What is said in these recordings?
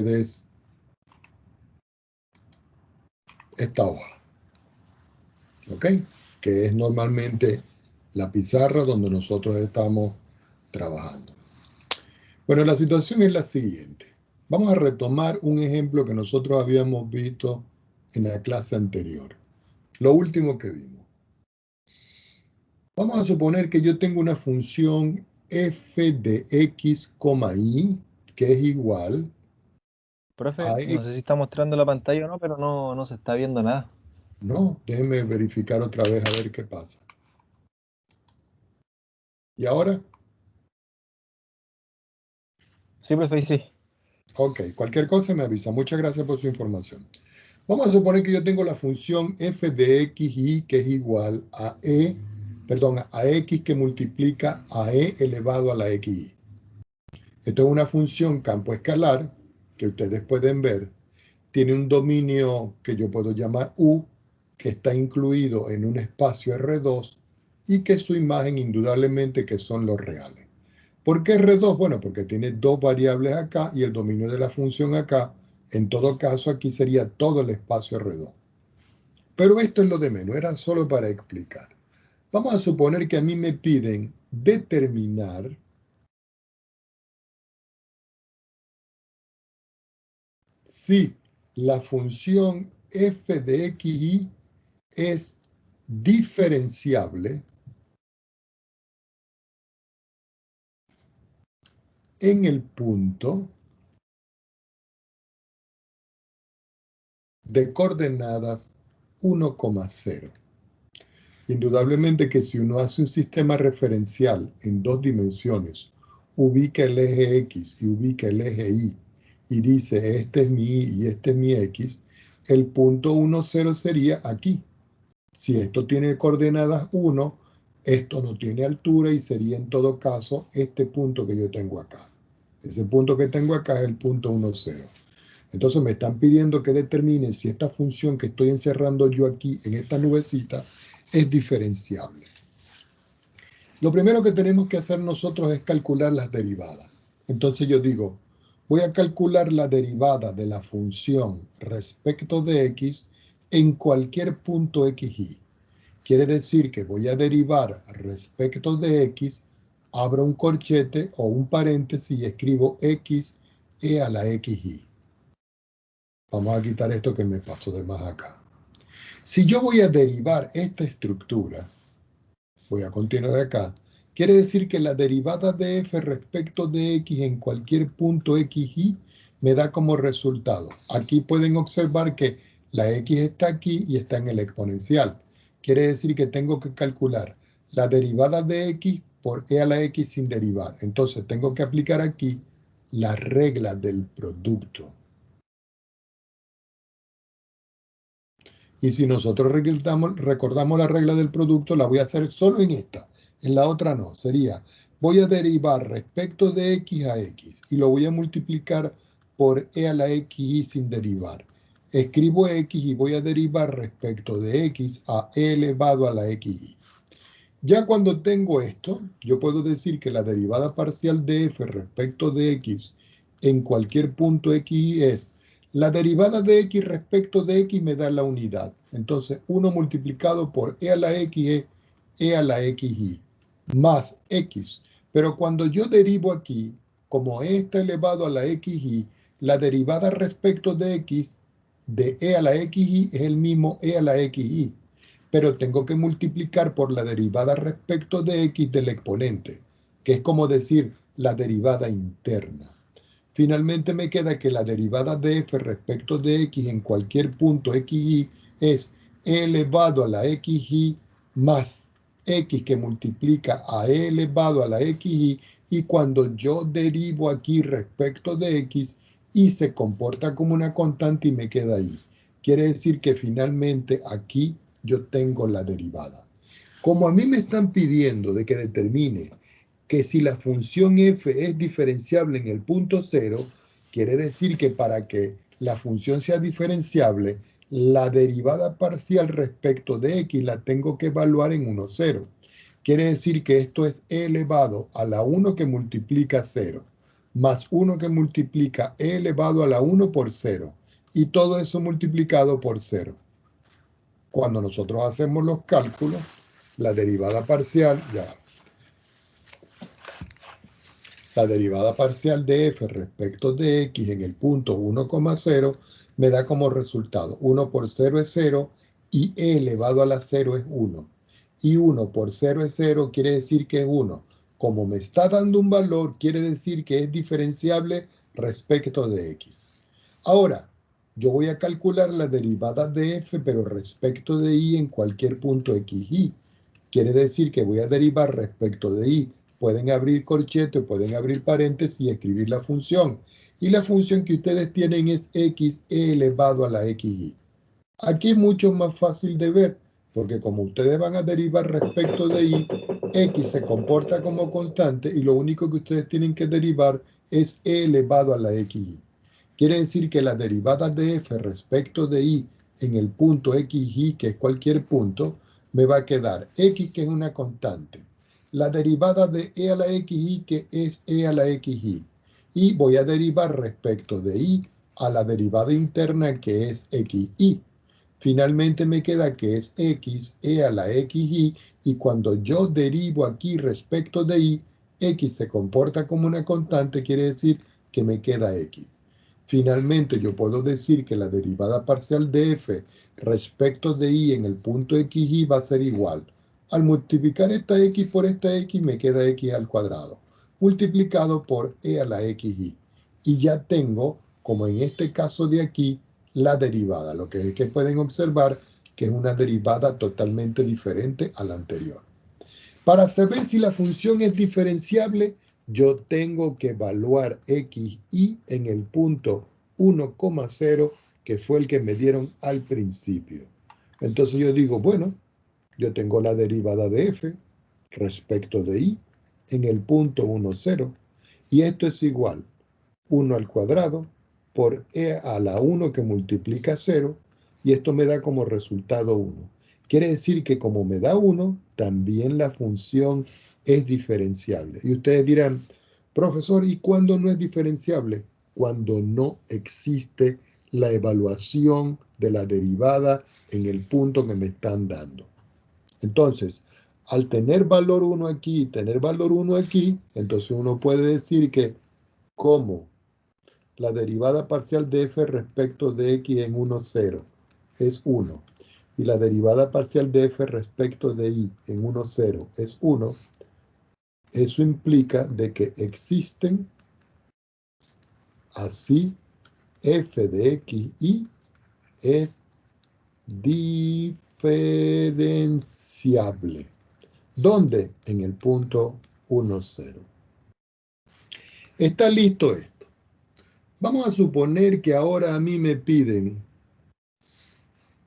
ustedes esta hoja, ¿ok? Que es normalmente la pizarra donde nosotros estamos trabajando. Bueno, la situación es la siguiente. Vamos a retomar un ejemplo que nosotros habíamos visto en la clase anterior. Lo último que vimos. Vamos a suponer que yo tengo una función f de x, y, que es igual Profe, a no x. sé si está mostrando la pantalla o no, pero no se está viendo nada. No, déjenme verificar otra vez a ver qué pasa. ¿Y ahora? Sí, profe, sí. Ok, cualquier cosa me avisa. Muchas gracias por su información. Vamos a suponer que yo tengo la función f de x, y, que es igual a a x que multiplica a e elevado a la xy. Esto es una función campo escalar que ustedes pueden ver. Tiene un dominio que yo puedo llamar U, que está incluido en un espacio R2 y que su imagen indudablemente que son los reales. ¿Por qué R2? Bueno, porque tiene dos variables acá y el dominio de la función acá. En todo caso, aquí sería todo el espacio R2. Pero esto es lo de menos, era solo para explicar. Vamos a suponer que a mí me piden determinar si la función f de xy es diferenciable en el punto de coordenadas 1,0. Indudablemente que si uno hace un sistema referencial en dos dimensiones, ubica el eje X y ubica el eje Y, y dice este es mi Y y este es mi X, el punto 1, 0 sería aquí. Si esto tiene coordenadas 1, esto no tiene altura y sería en todo caso este punto que yo tengo acá. Ese punto que tengo acá es el punto 1, 0. Entonces me están pidiendo que determine si esta función que estoy encerrando yo aquí en esta nubecita es diferenciable. Lo primero que tenemos que hacer nosotros es calcular las derivadas. Entonces yo digo, voy a calcular la derivada de la función respecto de x en cualquier punto xy. Quiere decir que voy a derivar respecto de x, abro un corchete o un paréntesis y escribo x e a la xy. Vamos a quitar esto que me pasó de más acá. Si yo voy a derivar esta estructura, voy a continuar acá, quiere decir que la derivada de f respecto de x en cualquier punto xy me da como resultado. Aquí pueden observar que la x está aquí y está en el exponencial. Quiere decir que tengo que calcular la derivada de x por e a la x sin derivar. Entonces tengo que aplicar aquí la regla del producto. Y si nosotros recordamos la regla del producto, la voy a hacer solo en esta. En la otra no. Sería, voy a derivar respecto de x a x y lo voy a multiplicar por e a la xy sin derivar. Escribo x y voy a derivar respecto de x a e elevado a la xy. Ya cuando tengo esto, yo puedo decir que la derivada parcial de f respecto de x en cualquier punto xy es la derivada de x respecto de x me da la unidad. Entonces, 1 multiplicado por e a la x es e a la xy más x. Pero cuando yo derivo aquí, como e está elevado a la xy, la derivada respecto de x de e a la xy es el mismo e a la xy. Pero tengo que multiplicar por la derivada respecto de x del exponente, que es como decir la derivada interna. Finalmente me queda que la derivada de f respecto de x en cualquier punto xy es e elevado a la xy más x que multiplica a e elevado a la xy, y cuando yo derivo aquí respecto de x, y se comporta como una constante y me queda ahí. Quiere decir que finalmente aquí yo tengo la derivada. Como a mí me están pidiendo de que determine que si la función f es diferenciable en el punto 0, quiere decir que para que la función sea diferenciable, la derivada parcial respecto de x la tengo que evaluar en 1, 0. Quiere decir que esto es e elevado a la 1 que multiplica 0. más 1 que multiplica e elevado a la 1 por 0. Y todo eso multiplicado por 0. Cuando nosotros hacemos los cálculos, la derivada parcial, la derivada parcial de f respecto de x en el punto 1,0 me da como resultado 1 por 0 es 0 y e elevado a la 0 es 1. Y 1 por 0 es 0 quiere decir que es 1. Como me está dando un valor, quiere decir que es diferenciable respecto de x. Ahora, yo voy a calcular la derivada de f, pero respecto de y en cualquier punto x, y. Quiere decir que voy a derivar respecto de y. Pueden abrir corchete, pueden abrir paréntesis y escribir la función. Y la función que ustedes tienen es x e elevado a la xy. Aquí es mucho más fácil de ver, porque como ustedes van a derivar respecto de y, x se comporta como constante y lo único que ustedes tienen que derivar es e elevado a la xy. Quiere decir que la derivada de f respecto de y en el punto xy, que es cualquier punto, me va a quedar x, que es una constante, la derivada de e a la xy, que es e a la xy, y voy a derivar respecto de y a la derivada interna, que es xy. Finalmente me queda que es x e a la xy, y cuando yo derivo aquí respecto de y, x se comporta como una constante, quiere decir que me queda x. Finalmente yo puedo decir que la derivada parcial de f respecto de y en el punto xy va a ser igual. Al multiplicar esta x por esta x me queda x al cuadrado, multiplicado por e a la xy. Y ya tengo, como en este caso de aquí, la derivada. Lo que es que pueden observar que es una derivada totalmente diferente a la anterior. Para saber si la función es diferenciable, yo tengo que evaluar xy en el punto 1,0, que fue el que me dieron al principio. Entonces yo digo, bueno, yo tengo la derivada de f respecto de y en el punto 1,0, y esto es igual 1 al cuadrado por e a la 1 que multiplica 0, y esto me da como resultado 1. Quiere decir que como me da 1, también la función es diferenciable. Y ustedes dirán, profesor, ¿y cuándo no es diferenciable? Cuando no existe la evaluación de la derivada en el punto que me están dando. Entonces, al tener valor 1 aquí y tener valor 1 aquí, entonces uno puede decir que como la derivada parcial de f respecto de x en 1,0 es 1 y la derivada parcial de f respecto de y en 1,0 es 1, eso implica de que existen así f de x y es diferenciable. ¿Dónde? En el punto 1,0. ¿Está listo esto? Vamos a suponer que ahora a mí me piden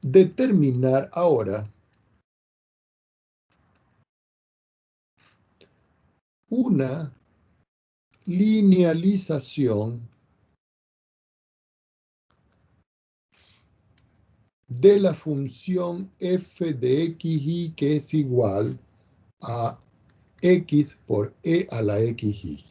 determinar ahora una linealización de la función f de xy, que es igual a x por e a la xy.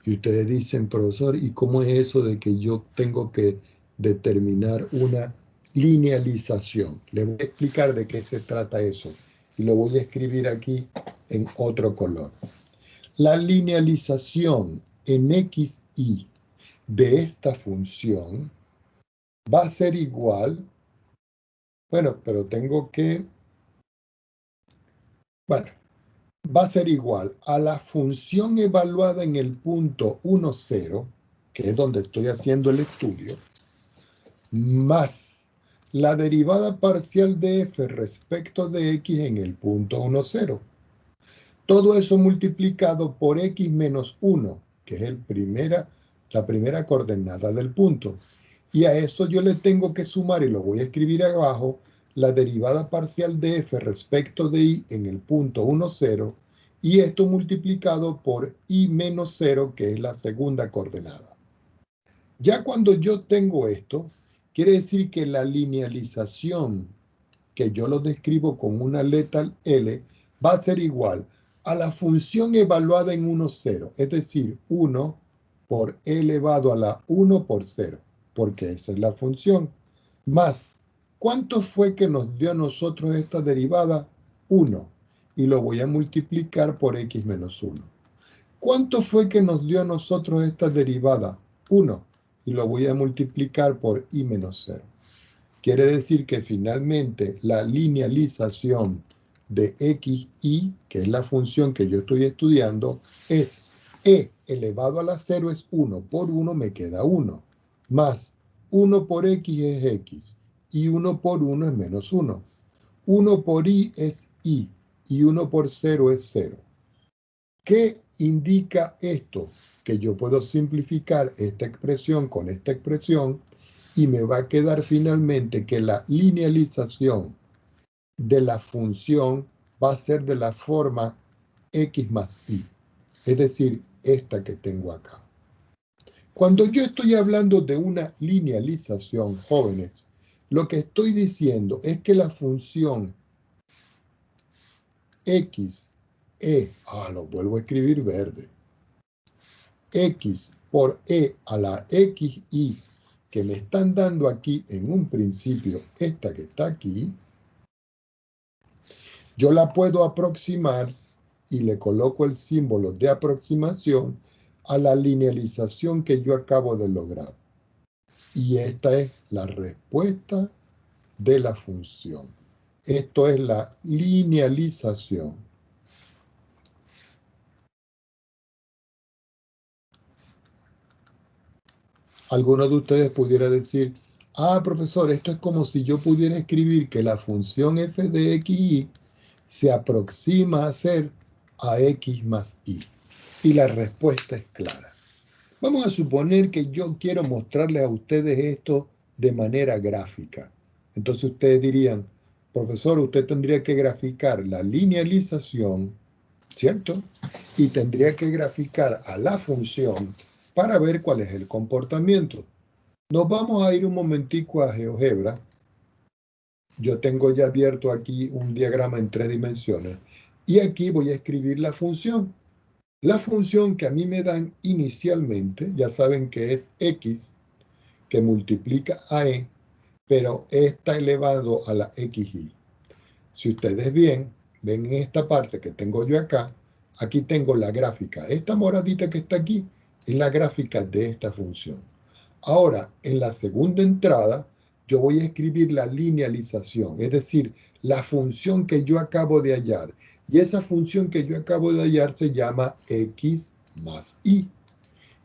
Y ustedes dicen, profesor, ¿y cómo es eso de que yo tengo que determinar una linealización? Les voy a explicar de qué se trata eso y lo voy a escribir aquí en otro color. La linealización en xy de esta función va a ser igual, bueno, pero tengo que, bueno, va a ser igual a la función evaluada en el punto 1,0, que es donde estoy haciendo el estudio, más la derivada parcial de f respecto de x en el punto 1,0. Todo eso multiplicado por x menos 1, que es la primera coordenada del punto. Y a eso yo le tengo que sumar, y lo voy a escribir abajo, la derivada parcial de f respecto de y en el punto 1,0, y esto multiplicado por y menos 0, que es la segunda coordenada. Ya cuando yo tengo esto, quiere decir que la linealización, que yo lo describo con una letra L, va a ser igual a la función evaluada en 1, 0, es decir, 1 por e elevado a la 1 por 0, porque esa es la función, más, ¿cuánto fue que nos dio a nosotros esta derivada? 1, y lo voy a multiplicar por x menos 1. ¿Cuánto fue que nos dio a nosotros esta derivada? 1, y lo voy a multiplicar por i menos 0. Quiere decir que finalmente la linealización de xy, que es la función que yo estoy estudiando, es e elevado a la 0 es 1, por 1 me queda 1, más 1 por x es x, y 1 por 1 es menos 1. 1 por i es i, y 1 por 0 es 0. ¿Qué indica esto? Que yo puedo simplificar esta expresión con esta expresión, y me va a quedar finalmente que la linealización de la función va a ser de la forma x más y, es decir, esta que tengo acá. Cuando yo estoy hablando de una linealización, jóvenes, lo que estoy diciendo es que la función x, lo vuelvo a escribir verde, x por e a la xy que me están dando aquí en un principio, esta que está aquí, yo la puedo aproximar y le coloco el símbolo de aproximación a la linealización que yo acabo de lograr. Y esta es la respuesta de la función. Esto es la linealización. Alguno de ustedes pudiera decir, profesor, esto es como si yo pudiera escribir que la función f de xy se aproxima a ser a x más y. Y la respuesta es clara. Vamos a suponer que yo quiero mostrarles a ustedes esto de manera gráfica. Entonces ustedes dirían, profesor, usted tendría que graficar la linealización, ¿cierto? Y tendría que graficar a la función para ver cuál es el comportamiento. Nos vamos a ir un momentico a GeoGebra. Yo tengo ya abierto aquí un diagrama en 3 dimensiones. Y aquí voy a escribir la función. La función que a mí me dan inicialmente, ya saben que es x, que multiplica a e, pero e está elevado a la xy. Si ustedes ven en esta parte que tengo yo acá, aquí tengo la gráfica. Esta moradita que está aquí es la gráfica de esta función. Ahora, en la segunda entrada, yo voy a escribir la linealización, es decir, la función que yo acabo de hallar. Y esa función que yo acabo de hallar se llama x más y.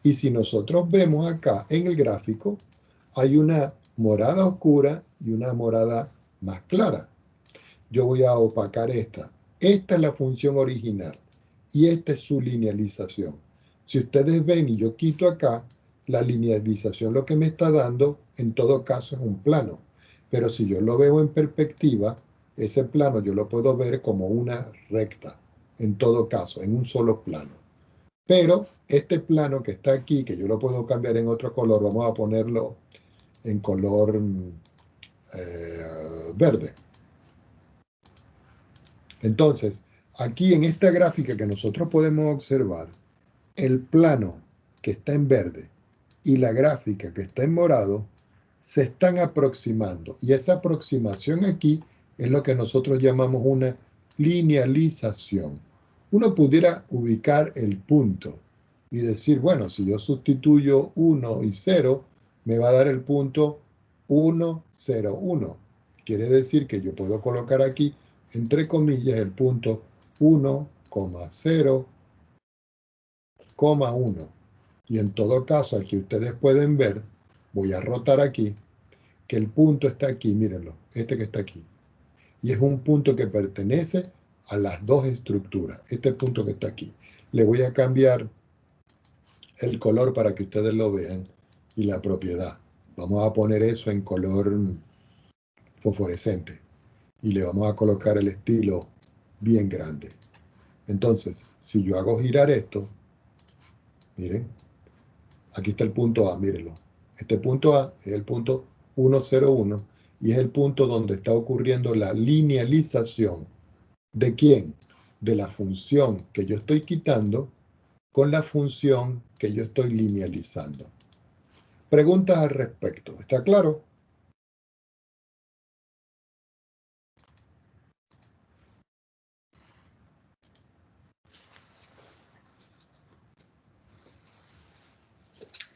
Y si nosotros vemos acá en el gráfico, hay una morada oscura y una morada más clara. Yo voy a opacar esta. Esta es la función original y esta es su linealización. Si ustedes ven y yo quito acá, la linealización lo que me está dando, en todo caso, es un plano. Pero si yo lo veo en perspectiva, ese plano yo lo puedo ver como una recta, en todo caso, en un solo plano. Pero este plano que está aquí, que yo lo puedo cambiar en otro color, vamos a ponerlo en color verde. Entonces, aquí en esta gráfica que nosotros podemos observar, el plano que está en verde y la gráfica que está en morado se están aproximando. Y esa aproximación aquí es lo que nosotros llamamos una linealización. Uno pudiera ubicar el punto y decir, bueno, si yo sustituyo 1 y 0, me va a dar el punto 1, 0, 1. Quiere decir que yo puedo colocar aquí, entre comillas, el punto 1,0,1. Y en todo caso, aquí ustedes pueden ver, voy a rotar aquí, que el punto está aquí, mírenlo, este que está aquí. Y es un punto que pertenece a las dos estructuras, este punto que está aquí. Le voy a cambiar el color para que ustedes lo vean y la propiedad. Vamos a poner eso en color fosforescente y le vamos a colocar el estilo bien grande. Entonces, si yo hago girar esto, miren, aquí está el punto A, mírenlo. Este punto A es el punto 1,0,1 y es el punto donde está ocurriendo la linealización. ¿De quién? de la función que yo estoy quitando con la función que yo estoy linealizando. Preguntas al respecto, ¿está claro?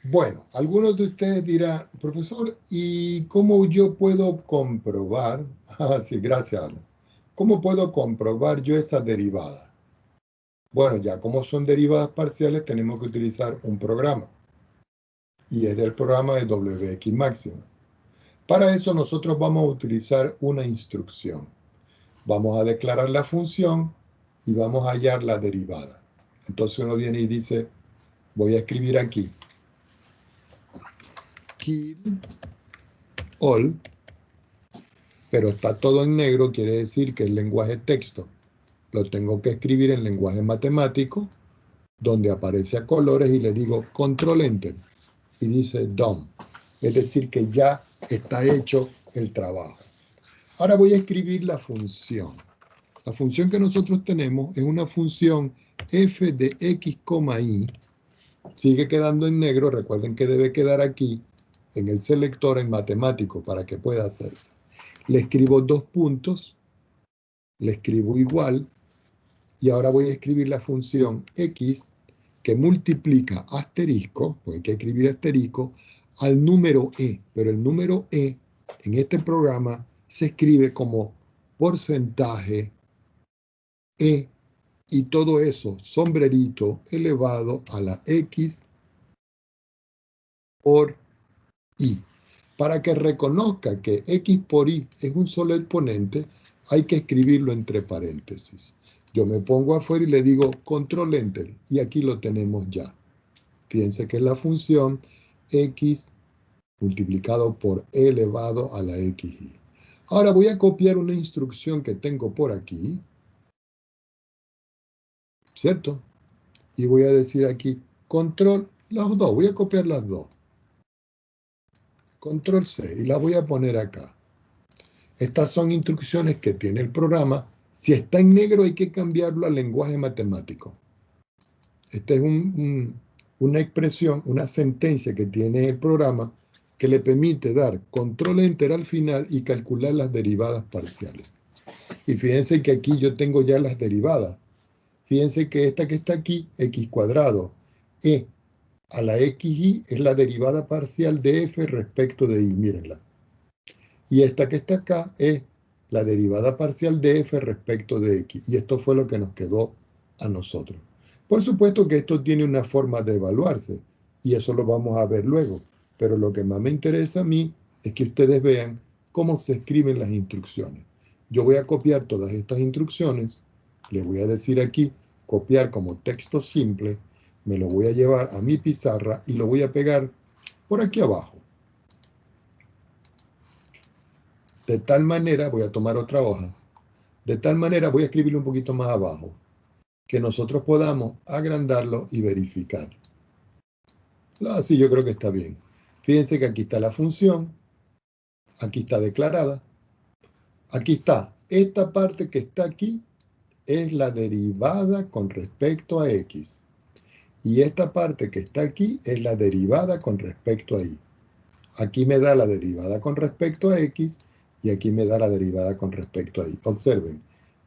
Bueno, algunos de ustedes dirán, profesor, ¿y cómo yo puedo comprobar? Ah, sí, gracias, Alan. ¿Cómo puedo comprobar yo esa derivada? Bueno, ya como son derivadas parciales, tenemos que utilizar un programa. Y es del programa de WX máxima. Para eso nosotros vamos a utilizar una instrucción. Vamos a declarar la función y vamos a hallar la derivada. Entonces uno viene y dice, voy a escribir aquí, kill all, pero está todo en negro, quiere decir que el lenguaje texto lo tengo que escribir en lenguaje matemático, donde aparece a colores y le digo control enter y dice done. Es decir, que ya está hecho el trabajo. Ahora voy a escribir la función. La función que nosotros tenemos es una función f de x, y. Sigue quedando en negro. Recuerden que debe quedar aquí en el selector en matemático para que pueda hacerse. Le escribo 2 puntos, le escribo igual, y ahora voy a escribir la función x que multiplica asterisco, pues hay que escribir asterisco, al número e, pero el número e en este programa se escribe como porcentaje e, y todo eso, sombrerito elevado a la x por y. Para que reconozca que x por y es un solo exponente, hay que escribirlo entre paréntesis. Yo me pongo afuera y le digo control enter, y aquí lo tenemos ya. Fíjense que es la función x multiplicado por e elevado a la xy. Ahora voy a copiar una instrucción que tengo por aquí, ¿cierto? Y voy a decir aquí control, las dos, voy a copiar las dos. Control C y la voy a poner acá. Estas son instrucciones que tiene el programa. Si está en negro hay que cambiarlo al lenguaje matemático. Esta es una expresión, una sentencia que tiene el programa que le permite dar control enter al final y calcular las derivadas parciales. Y fíjense que aquí yo tengo ya las derivadas. Fíjense que esta que está aquí, x cuadrado, e a la xy es la derivada parcial de f respecto de y, mírenla. Y esta que está acá es la derivada parcial de f respecto de x. Y esto fue lo que nos quedó a nosotros. Por supuesto que esto tiene una forma de evaluarse, y eso lo vamos a ver luego. Pero lo que más me interesa a mí es que ustedes vean cómo se escriben las instrucciones. Yo voy a copiar todas estas instrucciones, les voy a decir aquí, copiar como texto simple, me lo voy a llevar a mi pizarra y lo voy a pegar por aquí abajo. De tal manera, voy a tomar otra hoja, de tal manera voy a escribirlo un poquito más abajo, que nosotros podamos agrandarlo y verificar. Así yo creo que está bien. Fíjense que aquí está la función, aquí está declarada, aquí está, esta parte que está aquí es la derivada con respecto a x. Y esta parte que está aquí es la derivada con respecto a y. Aquí me da la derivada con respecto a x y aquí me da la derivada con respecto a y. Observen,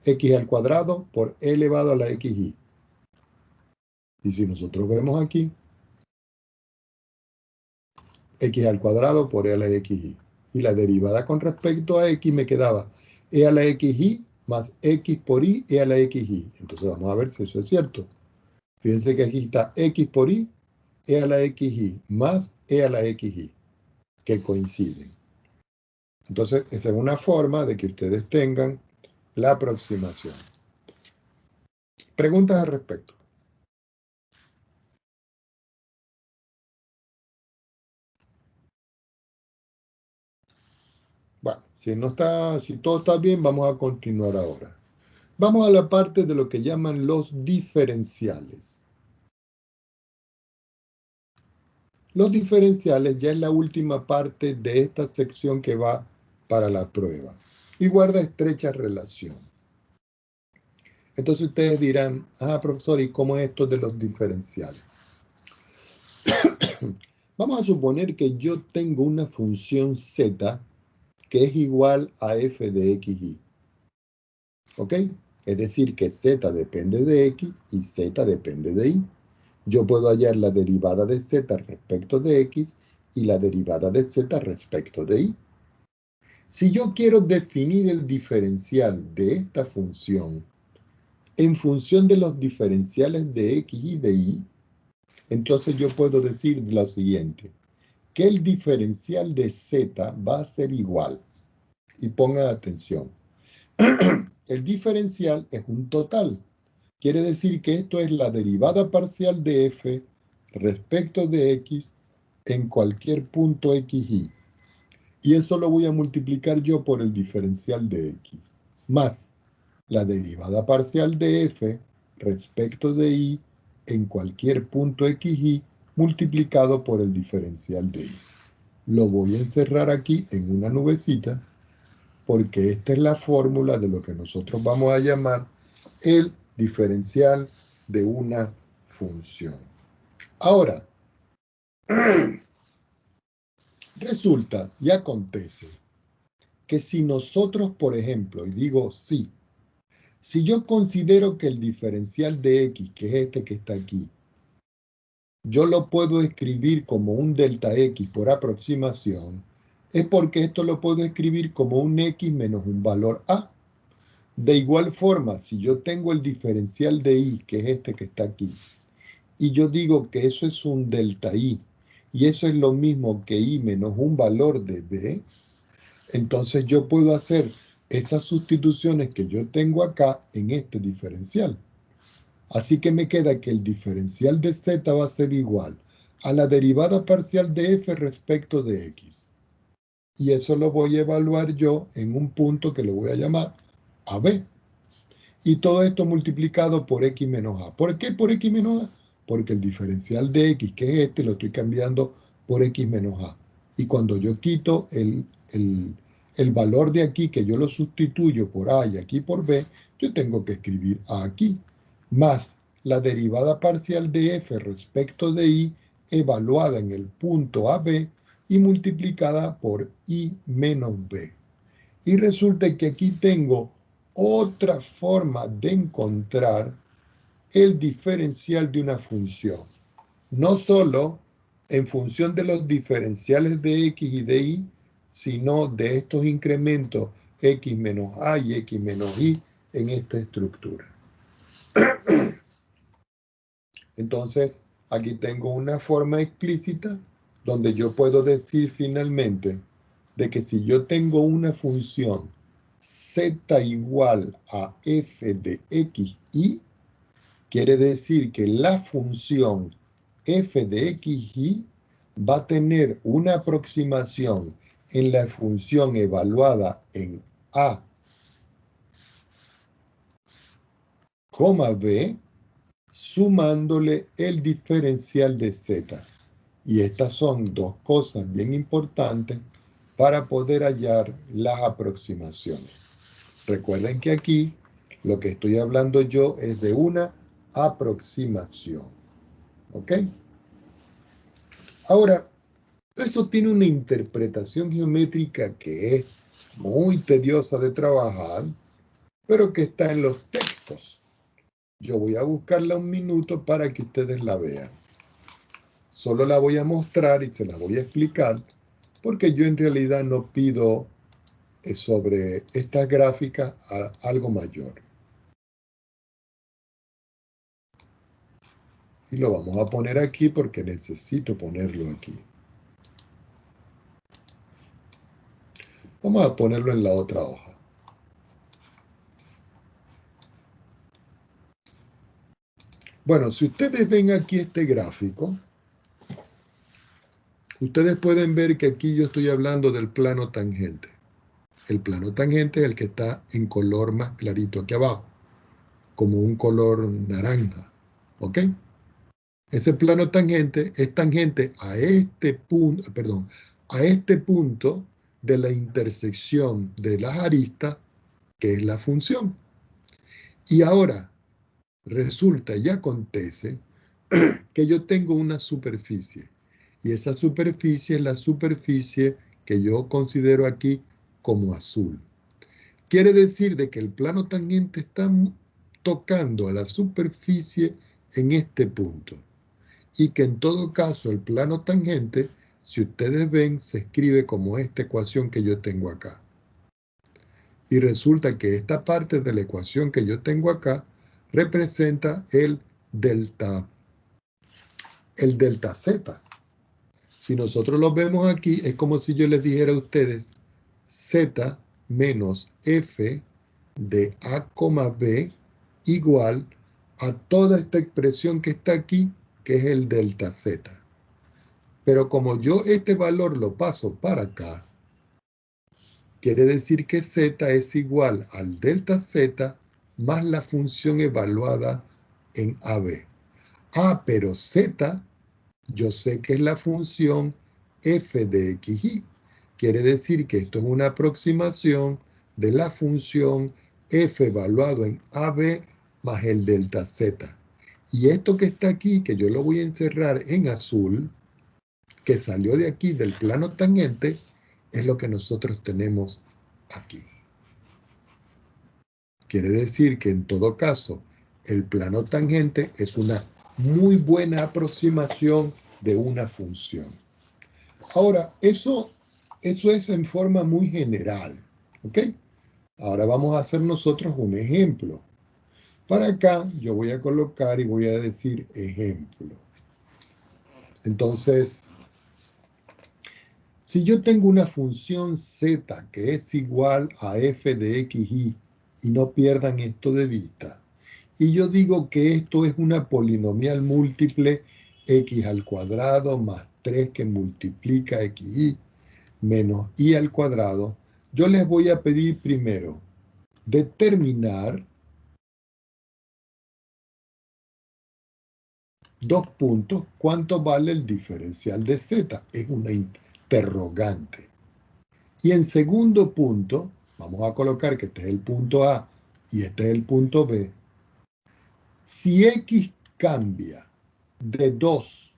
x al cuadrado por e elevado a la xy. Y si nosotros vemos aquí, x al cuadrado por e a la xy. Y la derivada con respecto a x me quedaba e a la xy más x por y e a la xy. Entonces vamos a ver si eso es cierto. Fíjense que aquí está x por y e a la xy más e a la xy, que coinciden. Entonces, esa es una forma de que ustedes tengan la aproximación. Preguntas al respecto. Bueno, si todo está bien, vamos a continuar ahora. Vamos a la parte de lo que llaman los diferenciales. Los diferenciales ya es la última parte de esta sección que va para la prueba y guarda estrecha relación. Entonces ustedes dirán, profesor, ¿y cómo es esto de los diferenciales? Vamos a suponer que yo tengo una función z que es igual a f de xy. ¿Ok? Es decir, que z depende de x y z depende de y. Yo puedo hallar la derivada de z respecto de x y la derivada de z respecto de y. Si yo quiero definir el diferencial de esta función en función de los diferenciales de x y de y, entonces yo puedo decir lo siguiente, que el diferencial de z va a ser igual. Y pongan atención, el diferencial es un total. Quiere decir que esto es la derivada parcial de f respecto de x en cualquier punto xy. Y eso lo voy a multiplicar yo por el diferencial de x, más la derivada parcial de f respecto de y en cualquier punto xy multiplicado por el diferencial de y. Lo voy a encerrar aquí en una nubecita porque esta es la fórmula de lo que nosotros vamos a llamar el diferencial de una función. Ahora, resulta y acontece que si nosotros, por ejemplo, y digo sí, si yo considero que el diferencial de x, que es este que está aquí, yo lo puedo escribir como un delta x por aproximación, es porque esto lo puedo escribir como un x menos un valor a. De igual forma, si yo tengo el diferencial de y, que es este que está aquí, y yo digo que eso es un delta y eso es lo mismo que y menos un valor de b, entonces yo puedo hacer esas sustituciones que yo tengo acá en este diferencial. Así que me queda que el diferencial de z va a ser igual a la derivada parcial de f respecto de x. Y eso lo voy a evaluar yo en un punto que lo voy a llamar AB. Y todo esto multiplicado por x menos a. ¿Por qué por x menos a? Porque el diferencial de x, que es este, lo estoy cambiando por x menos a. Y cuando yo quito el valor de aquí, que yo lo sustituyo por a y aquí por b, yo tengo que escribir a aquí, más la derivada parcial de f respecto de y, evaluada en el punto AB y multiplicada por y menos b. Y resulta que aquí tengo otra forma de encontrar el diferencial de una función. No solo en función de los diferenciales de x y de y, sino de estos incrementos x menos a y x menos y en esta estructura. Entonces, aquí tengo una forma explícita donde yo puedo decir finalmente de que si yo tengo una función z igual a f de xy, quiere decir que la función f de xy va a tener una aproximación en la función evaluada en a, b, sumándole el diferencial de z. Y estas son dos cosas bien importantes para poder hallar las aproximaciones. Recuerden que aquí lo que estoy hablando yo es de una aproximación. ¿Ok? Ahora, eso tiene una interpretación geométrica que es muy tediosa de trabajar, pero que está en los textos. Yo voy a buscarla un minuto para que ustedes la vean. Solo la voy a mostrar y se la voy a explicar, porque yo en realidad no pido sobre estas gráficas algo mayor. Y lo vamos a poner aquí porque necesito ponerlo aquí. Vamos a ponerlo en la otra hoja. Bueno, si ustedes ven aquí este gráfico, ustedes pueden ver que aquí yo estoy hablando del plano tangente. El plano tangente es el que está en color más clarito aquí abajo, como un color naranja. ¿Ok? Ese plano tangente es tangente a este punto, a este punto de la intersección de las aristas, que es la función. Y ahora resulta y acontece que yo tengo una superficie. Y esa superficie es la superficie que yo considero aquí como azul. Quiere decir de que el plano tangente está tocando a la superficie en este punto. Y que en todo caso el plano tangente, si ustedes ven, se escribe como esta ecuación que yo tengo acá. Y resulta que esta parte de la ecuación que yo tengo acá representa el delta Z. Si nosotros lo vemos aquí, es como si yo les dijera a ustedes Z menos F de A, B igual a toda esta expresión que está aquí, que es el delta Z. Pero como yo este valor lo paso para acá, quiere decir que Z es igual al delta Z más la función evaluada en AB. Pero Z, yo sé que es la función f de xy. Quiere decir que esto es una aproximación de la función f evaluado en AB más el delta Z. Y esto que está aquí, que yo lo voy a encerrar en azul, que salió de aquí del plano tangente, es lo que nosotros tenemos aquí. Quiere decir que en todo caso, el plano tangente es una muy buena aproximación de una función. Ahora, eso es en forma muy general, ¿ok? Ahora vamos a hacer nosotros un ejemplo. Para acá yo voy a colocar y voy a decir ejemplo. Entonces, si yo tengo una función z que es igual a f de xy, y no pierdan esto de vista, y yo digo que esto es una polinomial múltiple x al cuadrado más 3 que multiplica xy menos y al cuadrado, yo les voy a pedir primero determinar dos puntos, cuánto vale el diferencial de z. Es una interrogante. Y en segundo punto, vamos a colocar que este es el punto A y este es el punto B. Si x cambia de 2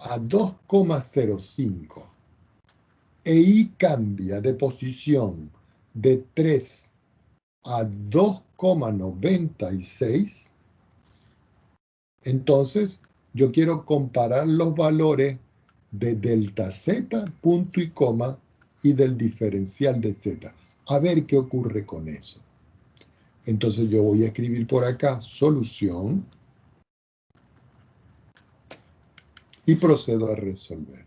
a 2,05 e y cambia de posición de 3 a 2,96, entonces yo quiero comparar los valores de delta z, punto y coma, y del diferencial de z. A ver qué ocurre con eso. Entonces yo voy a escribir por acá solución y procedo a resolver.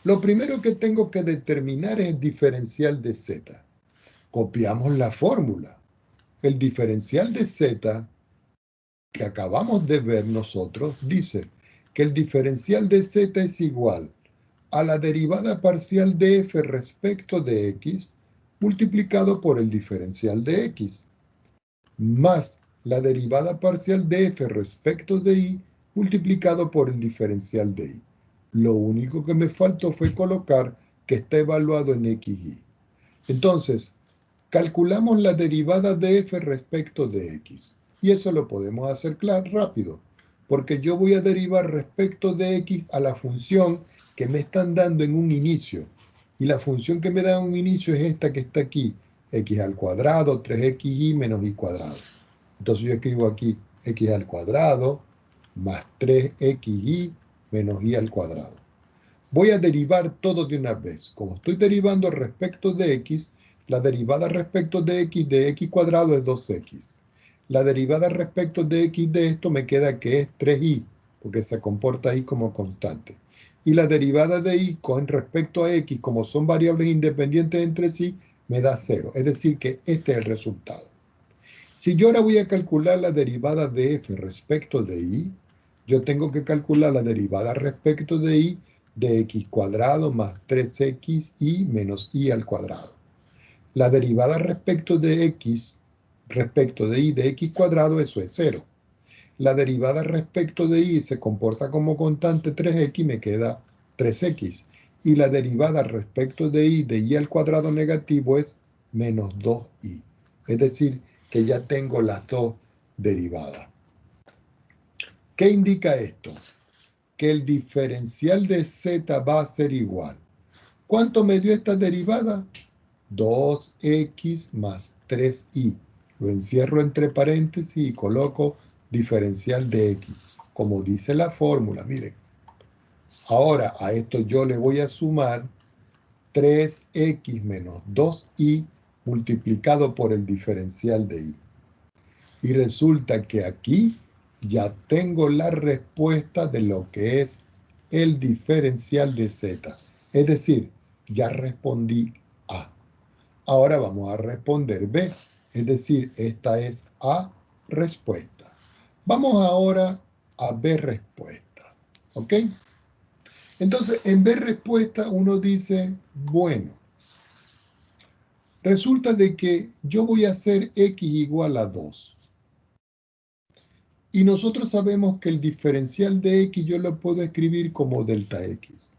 Lo primero que tengo que determinar es el diferencial de z. Copiamos la fórmula. El diferencial de z que acabamos de ver nosotros dice que el diferencial de z es igual a la derivada parcial de f respecto de x multiplicado por el diferencial de x, más la derivada parcial de f respecto de y multiplicado por el diferencial de y. Lo único que me faltó fue colocar que está evaluado en xy. Entonces, calculamos la derivada de f respecto de x. Y eso lo podemos hacer rápido, porque yo voy a derivar respecto de x a la función que me están dando en un inicio. Y la función que me da en un inicio es esta que está aquí, x al cuadrado, 3xy menos y cuadrado. Entonces yo escribo aquí x al cuadrado más 3xy menos y al cuadrado. Voy a derivar todo de una vez. Como estoy derivando respecto de x, la derivada respecto de x cuadrado es 2x. La derivada respecto de x de esto me queda que es 3y, porque se comporta ahí como constante. Y la derivada de y con respecto a x, como son variables independientes entre sí, me da 0. Es decir, que este es el resultado. Si yo ahora voy a calcular la derivada de f respecto de y, yo tengo que calcular la derivada respecto de y de x cuadrado más 3xy menos y al cuadrado. La derivada respecto de x, respecto de y de x cuadrado, eso es 0. La derivada respecto de y se comporta como constante 3x, me queda 3x. Y la derivada respecto de y al cuadrado negativo es menos 2y. Es decir, que ya tengo las dos derivadas. ¿Qué indica esto? Que el diferencial de z va a ser igual. ¿Cuánto me dio esta derivada? 2x más 3y. Lo encierro entre paréntesis y coloco diferencial de x. Como dice la fórmula, miren. Ahora a esto yo le voy a sumar 3x menos 2y multiplicado por el diferencial de y. Y resulta que aquí ya tengo la respuesta de lo que es el diferencial de z. Es decir, ya respondí A. Ahora vamos a responder B. Es decir, esta es A respuesta. Vamos ahora a B respuesta. ¿Ok? Entonces, en B respuesta uno dice, bueno, resulta de que yo voy a hacer x igual a 2. Y nosotros sabemos que el diferencial de x yo lo puedo escribir como delta x.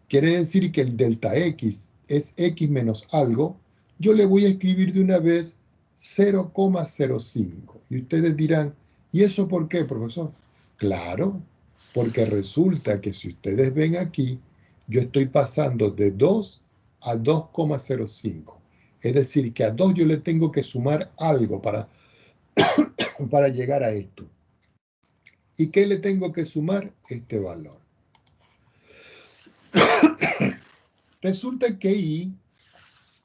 Quiere decir que el delta x es x menos algo. Yo le voy a escribir de una vez 0,05. Y ustedes dirán, ¿y eso por qué, profesor? Claro, porque resulta que si ustedes ven aquí, yo estoy pasando de 2 a 2,05. Es decir, que a 2 yo le tengo que sumar algo para llegar a esto. ¿Y qué le tengo que sumar? Este valor. Resulta que y,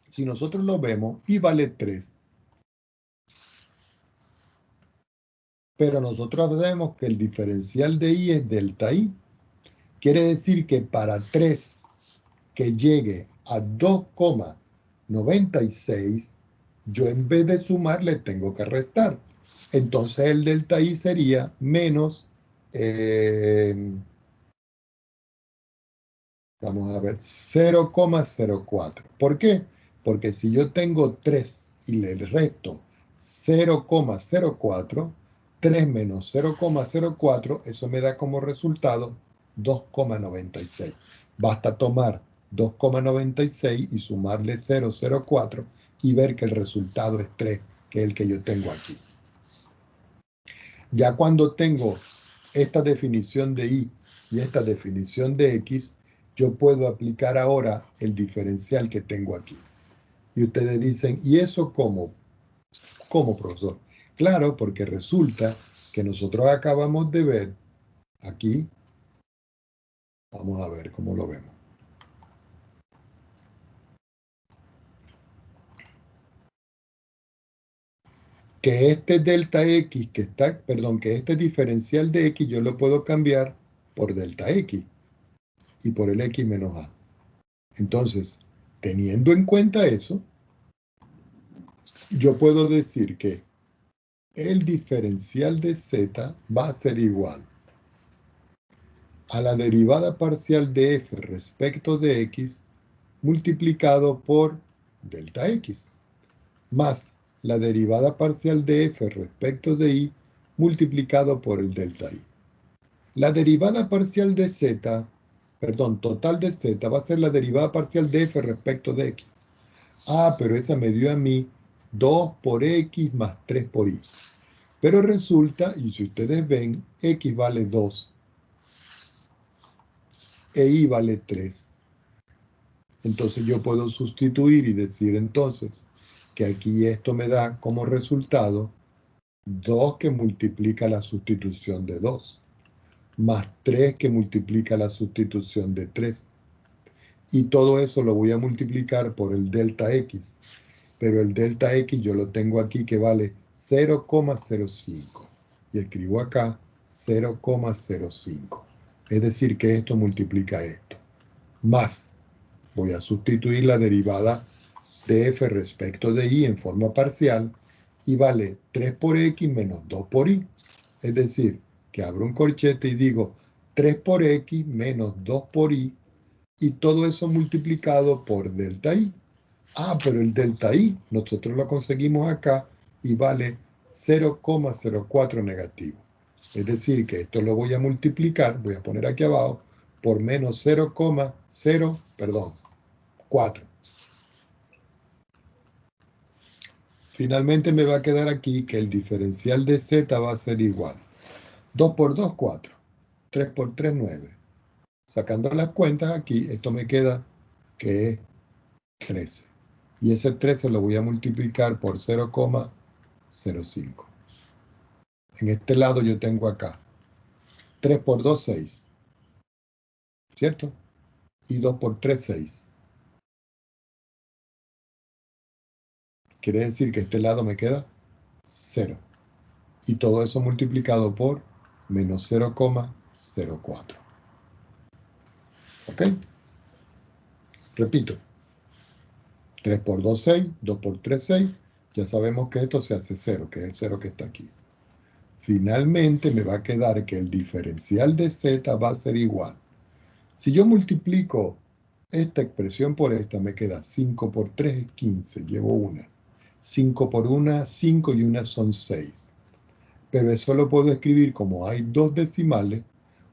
si nosotros lo vemos, y vale 3. Pero nosotros sabemos que el diferencial de y es delta i. Quiere decir que para 3 que llegue a 2,96, yo en vez de sumar le tengo que restar. Entonces el delta i sería menos, vamos a ver, 0,04. ¿Por qué? Porque si yo tengo 3 y le resto 0,04, 3 menos 0,04, eso me da como resultado 2,96. Basta tomar 2,96 y sumarle 0,04 y ver que el resultado es 3, que es el que yo tengo aquí. Ya cuando tengo esta definición de y esta definición de x, yo puedo aplicar ahora el diferencial que tengo aquí. Y ustedes dicen, ¿y eso cómo? ¿Cómo, profesor? Claro, porque resulta que nosotros acabamos de ver aquí, vamos a ver cómo lo vemos. Que este delta x que está, perdón, que este diferencial de x yo lo puedo cambiar por delta x y por el x menos a. Entonces, teniendo en cuenta eso, yo puedo decir que el diferencial de z va a ser igual a la derivada parcial de f respecto de x multiplicado por delta x, más la derivada parcial de f respecto de y multiplicado por el delta y. La derivada parcial de z, perdón, total de z va a ser la derivada parcial de f respecto de x. Ah, pero esa me dio a mí 2 por x más 3 por y. Pero resulta, y si ustedes ven, x vale 2 e y vale 3. Entonces yo puedo sustituir y decir entonces que aquí esto me da como resultado 2 que multiplica la sustitución de 2, más 3 que multiplica la sustitución de 3. Y todo eso lo voy a multiplicar por el delta x. Pero el delta x yo lo tengo aquí que vale 0,05. Y escribo acá 0,05. Es decir que esto multiplica esto. Más, voy a sustituir la derivada de f respecto de y en forma parcial y vale 3 por x menos 2 por y. Es decir, que abro un corchete y digo 3 por x menos 2 por y y todo eso multiplicado por delta y. Ah, pero el delta y nosotros lo conseguimos acá y vale 0,04 negativo. Es decir, que esto lo voy a multiplicar, voy a poner aquí abajo, por menos 0,0, 4. Finalmente me va a quedar aquí que el diferencial de z va a ser igual. 2 por 2, 4. 3 por 3, 9. Sacando las cuentas aquí, esto me queda que es 13. Y ese 13 lo voy a multiplicar por 0,05. En este lado yo tengo acá 3 por 2, 6. ¿Cierto? Y 2 por 3, 6. Quiere decir que este lado me queda 0. Y todo eso multiplicado por menos 0,04. ¿Ok? Repito. 3 por 2, 6. 2 por 3, 6. Ya sabemos que esto se hace 0, que es el 0 que está aquí. Finalmente me va a quedar que el diferencial de z va a ser igual. Si yo multiplico esta expresión por esta, me queda 5 por 3 es 15, llevo una. 5 por 1, 5 y 1 son 6. Pero eso lo puedo escribir como hay dos decimales,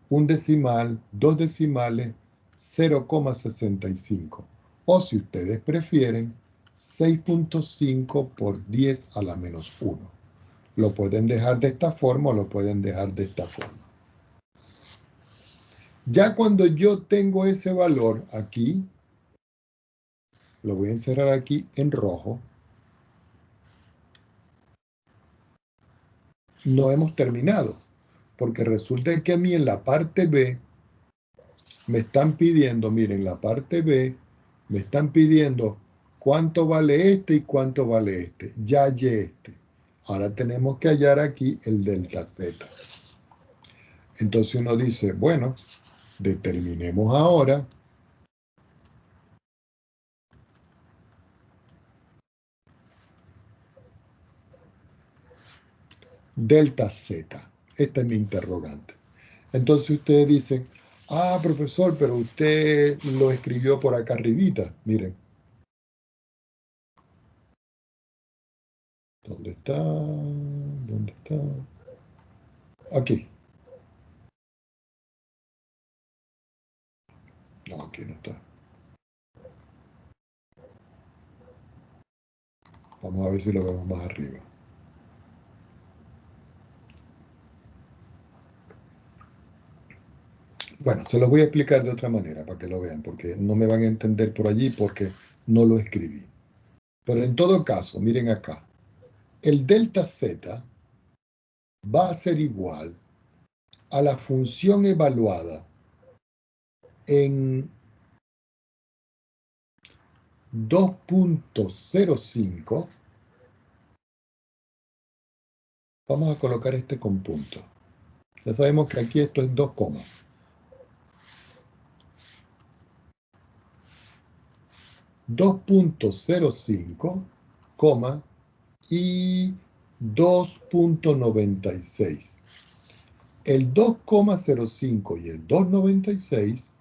un decimal, dos decimales, 0,65. O si ustedes prefieren, 6.5 por 10 a la menos 1. Lo pueden dejar de esta forma o lo pueden dejar de esta forma. Ya cuando yo tengo ese valor aquí, lo voy a encerrar aquí en rojo. No hemos terminado, porque resulta que a mí en la parte B me están pidiendo, miren, la parte B me están pidiendo cuánto vale este y cuánto vale este. Ya hallé este. Ahora tenemos que hallar aquí el delta Z. Entonces uno dice, bueno, determinemos ahora delta Z. Esta es mi interrogante. Entonces ustedes dicen, ah, profesor, pero usted lo escribió por acá arribita. Miren. ¿Dónde está? ¿Dónde está? Aquí. No, aquí no está. Vamos a ver si lo vemos más arriba. Bueno, se los voy a explicar de otra manera para que lo vean, porque no me van a entender por allí porque no lo escribí. Pero en todo caso, miren acá. El delta Z va a ser igual a la función evaluada en 2.05. Vamos a colocar este con punto. Ya sabemos que aquí esto es 2 comas. 2.05, y 2.96. El 2,05 y el 2,96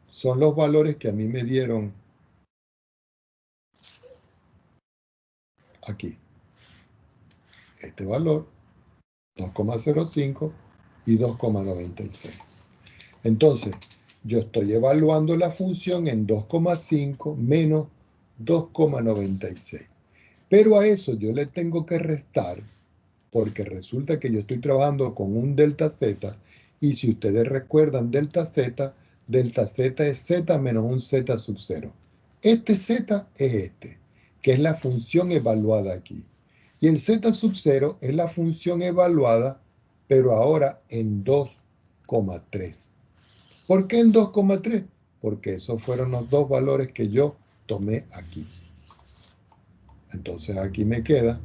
son los valores que a mí me dieron aquí. Este valor, 2,05 y 2,96. Entonces, yo estoy evaluando la función en 2,5 menos 2,96. Pero a eso yo le tengo que restar, porque resulta que yo estoy trabajando con un delta Z, y si ustedes recuerdan delta Z es Z menos un Z sub 0. Este Z es este, que es la función evaluada aquí. Y el Z sub 0 es la función evaluada, pero ahora en 2,3. ¿Por qué en 2,3? Porque esos fueron los dos valores que yo tomé aquí. Entonces aquí me queda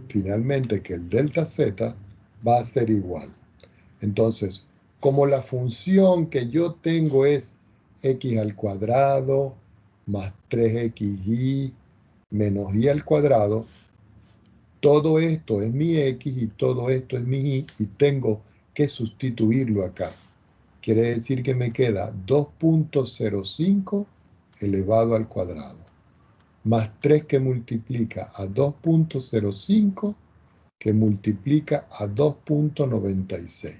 finalmente que el delta Z va a ser igual. Entonces, como la función que yo tengo es x al cuadrado más 3xy menos y al cuadrado, todo esto es mi x y todo esto es mi y tengo que sustituirlo acá. Quiere decir que me queda 2.05 elevado al cuadrado, más 3 que multiplica a 2.05 que multiplica a 2.96.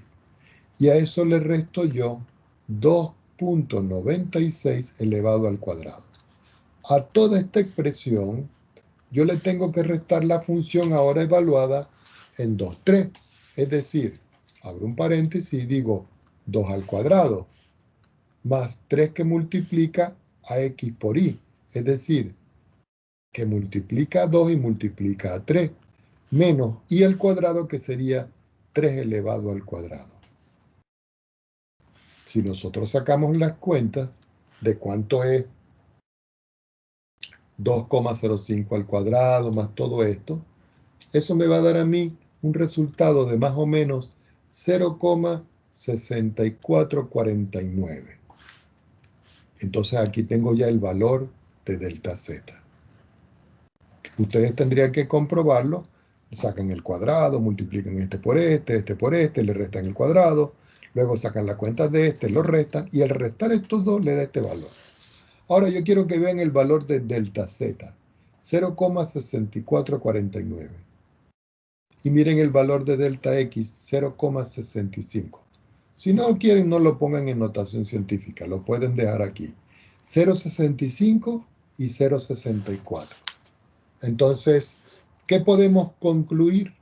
Y a eso le resto yo 2.96 elevado al cuadrado. A toda esta expresión yo le tengo que restar la función ahora evaluada en 2, 3. Es decir, abro un paréntesis y digo 2 al cuadrado más 3 que multiplica a x por y. Es decir, que multiplica a 2 y multiplica a 3, menos y al cuadrado, que sería 3 elevado al cuadrado. Si nosotros sacamos las cuentas de cuánto es 2,05 al cuadrado más todo esto, eso me va a dar a mí un resultado de más o menos 0,6449. Entonces aquí tengo ya el valor de delta Z. Ustedes tendrían que comprobarlo. Sacan el cuadrado, multiplican este por este, le restan el cuadrado, luego sacan la cuenta de este, lo restan, y al restar estos dos le da este valor. Ahora yo quiero que vean el valor de delta Z, 0,6449. Y miren el valor de delta X, 0,65. Si no quieren, no lo pongan en notación científica, lo pueden dejar aquí. 0,65 y 0,64. Entonces, ¿qué podemos concluir?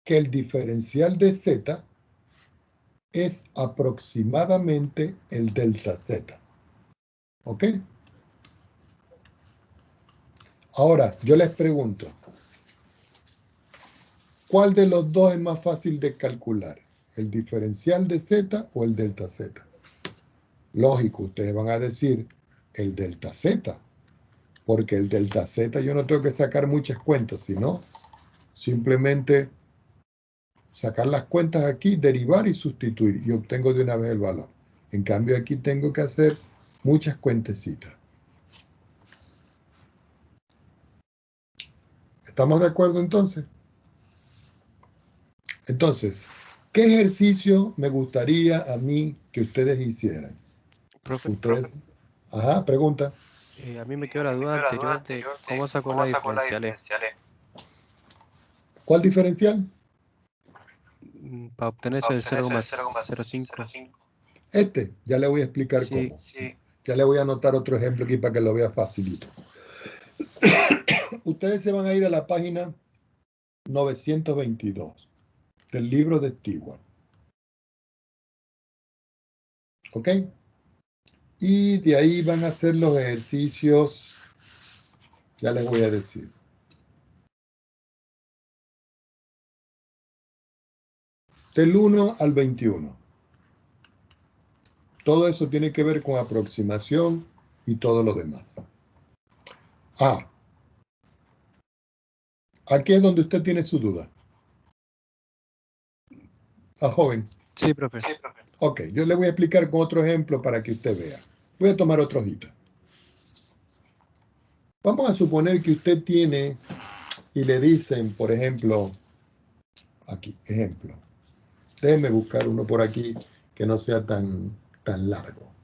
Que el diferencial de Z es aproximadamente el delta Z. ¿Ok? Ahora, yo les pregunto, ¿cuál de los dos es más fácil de calcular? ¿El diferencial de Z o el delta Z? Lógico, ustedes van a decir el delta Z, porque el delta Z yo no tengo que sacar muchas cuentas, sino simplemente sacar las cuentas aquí, derivar y sustituir, y obtengo de una vez el valor. En cambio, aquí tengo que hacer muchas cuentecitas. ¿Estamos de acuerdo entonces? Entonces, ¿qué ejercicio me gustaría a mí que ustedes hicieran? Profe, Ustedes, ajá, pregunta. a mí me quedó la duda anterior de cómo sacó las diferenciales. ¿Cuál diferencial? Para obtener eso del 0,05. Este, ya le voy a explicar Sí, cómo. Ya le voy a anotar otro ejemplo aquí para que lo vea facilito. Ustedes se van a ir a la página 922 del libro de Stewart. ¿Ok? Y de ahí van a hacer los ejercicios, ya les voy a decir. Del 1 al 21. Todo eso tiene que ver con aproximación y todo lo demás. Ah, aquí es donde usted tiene su duda. Ah, joven. sí, profe. Ok, yo le voy a explicar con otro ejemplo para que usted vea. Voy a tomar otra hojita. Vamos a suponer que usted tiene y le dicen, por ejemplo, aquí, ejemplo. Déjenme buscar uno por aquí que no sea tan largo.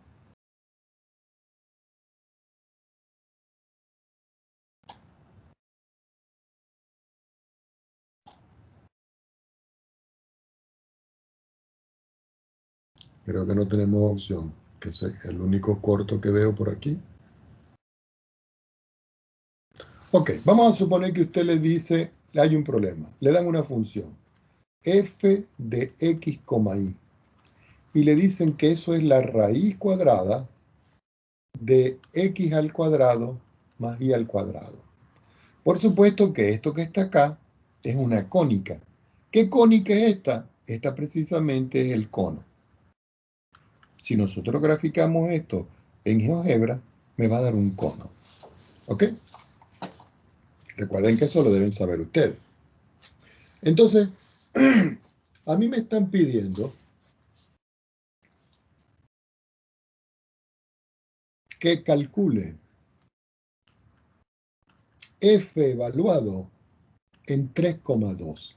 Creo que no tenemos opción, que es el único corto que veo por aquí. Ok, vamos a suponer que usted le dice, hay un problema, le dan una función, f de x, y, y le dicen que eso es la raíz cuadrada de x al cuadrado más y al cuadrado. Por supuesto que esto que está acá es una cónica. ¿Qué cónica es esta? Esta precisamente es el cono. Si nosotros graficamos esto en GeoGebra, me va a dar un cono. ¿Ok? Recuerden que eso lo deben saber ustedes. Entonces, a mí me están pidiendo que calcule f evaluado en 3,2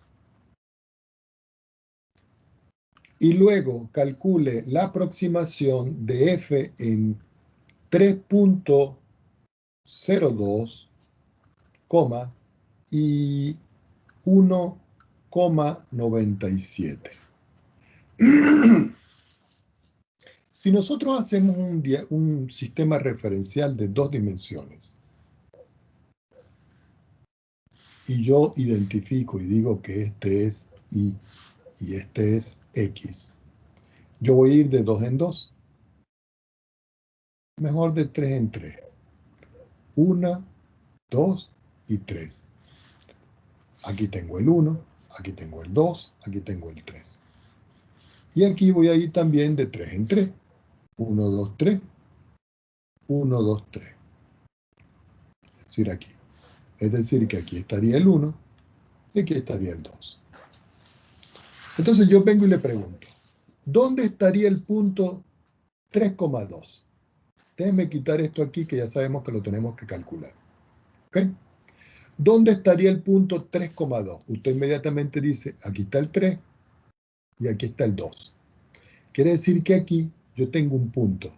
y luego calcule la aproximación de f en 3,02, y 1,97. Si nosotros hacemos un sistema referencial de 2 dimensiones y yo identifico y digo que este es Y y este es X, yo voy a ir de 2 en 2. Mejor de 3 en 3. 1, 2 y 3. Aquí tengo el 1, aquí tengo el 2, aquí tengo el 3. Y aquí voy a ir también de 3 en 3. 1, 2, 3. 1, 2, 3. Es decir, aquí. Es decir, que aquí estaría el 1 y aquí estaría el 2. Entonces yo vengo y le pregunto, ¿dónde estaría el punto 3,2? Déjenme quitar esto aquí que ya sabemos que lo tenemos que calcular. ¿Ok? ¿Dónde estaría el punto 3,2? Usted inmediatamente dice, aquí está el 3 y aquí está el 2. Quiere decir que aquí yo tengo un punto.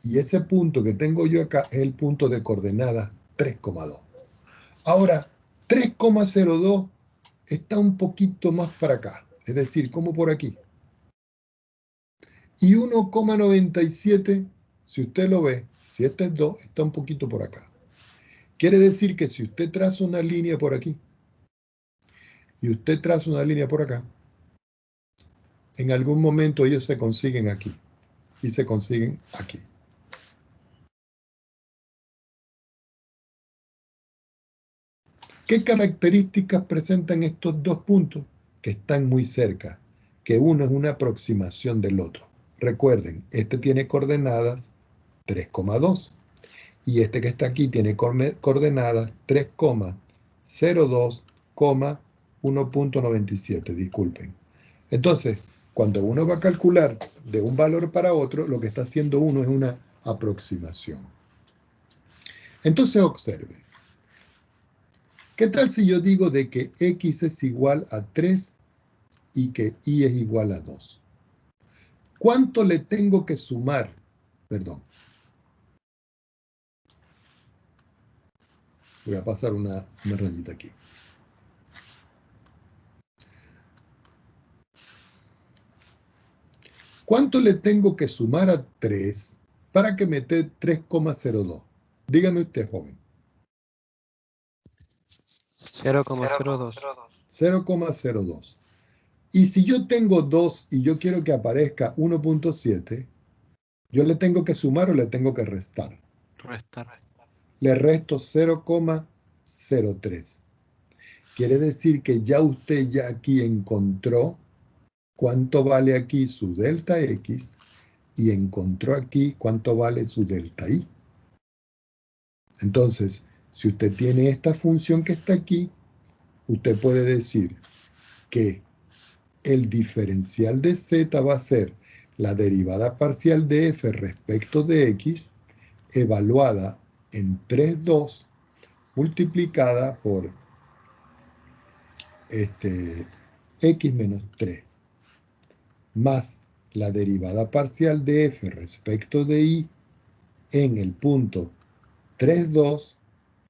Y ese punto que tengo yo acá es el punto de coordenada 3,2. Ahora, 3,02 está un poquito más para acá. Es decir, como por aquí. Y 1,97, si usted lo ve, si este es 2, está un poquito por acá. Quiere decir que si usted traza una línea por aquí y usted traza una línea por acá, en algún momento ellos se consiguen aquí y se consiguen aquí. ¿Qué características presentan estos dos puntos? Que están muy cerca, que uno es una aproximación del otro. Recuerden, este tiene coordenadas 3,2 y este que está aquí tiene coordenadas 3,02, 1.97, disculpen. Entonces, cuando uno va a calcular de un valor para otro, lo que está haciendo uno es una aproximación. Entonces, observen. ¿Qué tal si yo digo de que X es igual a 3 y que Y es igual a 2? ¿Cuánto le tengo que sumar? Perdón. Voy a pasar una rayita aquí. ¿Cuánto le tengo que sumar a 3 para que me dé 3,02? Dígame usted, joven. 0,02. 0,02. Y si yo tengo 2 y yo quiero que aparezca 1.7, ¿yo le tengo que sumar o le tengo que restar? Restar. Le resto 0,03. Quiere decir que ya usted ya aquí encontró cuánto vale aquí su delta X y encontró aquí cuánto vale su delta Y. Entonces, si usted tiene esta función que está aquí, usted puede decir que el diferencial de z va a ser la derivada parcial de f respecto de x evaluada en 3,2 multiplicada por x menos 3 más la derivada parcial de f respecto de y en el punto 3,2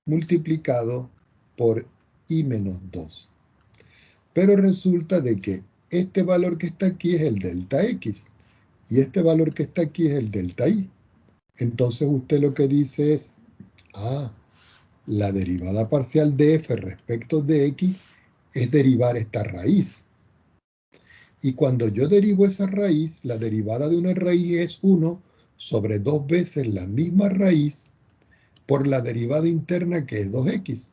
multiplicado por y menos 2. Pero resulta de que este valor que está aquí es el delta x y este valor que está aquí es el delta y. Entonces usted lo que dice es, la derivada parcial de f respecto de x es derivar esta raíz. Y cuando yo derivo esa raíz, la derivada de una raíz es 1 sobre 2 veces la misma raíz por la derivada interna que es 2x.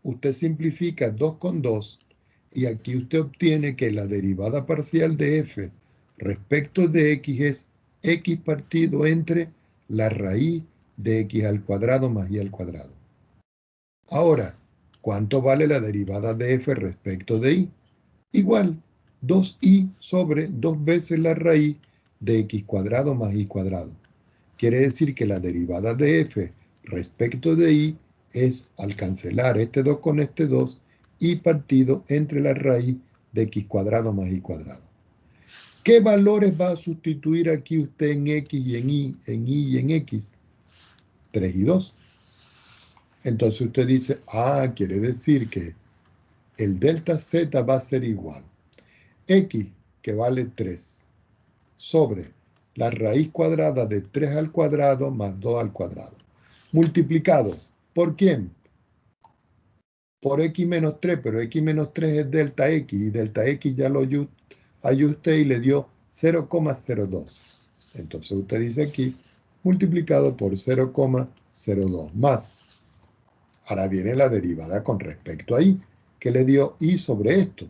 Usted simplifica 2 con 2 y aquí usted obtiene que la derivada parcial de f respecto de x es x partido entre la raíz de x al cuadrado más y al cuadrado. Ahora, ¿cuánto vale la derivada de f respecto de y? Igual, 2y sobre 2 veces la raíz de x cuadrado más y cuadrado. Quiere decir que la derivada de f respecto de y es, al cancelar este 2 con este 2, y partido entre la raíz de x cuadrado más y cuadrado. ¿Qué valores va a sustituir aquí usted en x y en y y en x? 3 y 2. Entonces usted dice, quiere decir que el delta z va a ser igual. X, que vale 3, sobre la raíz cuadrada de 3 al cuadrado más 2 al cuadrado. Multiplicado, ¿por quién? Por x menos 3, pero x menos 3 es delta x, y delta x ya lo ajusté y le dio 0,02. Entonces usted dice aquí, multiplicado por 0,02 más. Ahora viene la derivada con respecto a y, que le dio y sobre esto.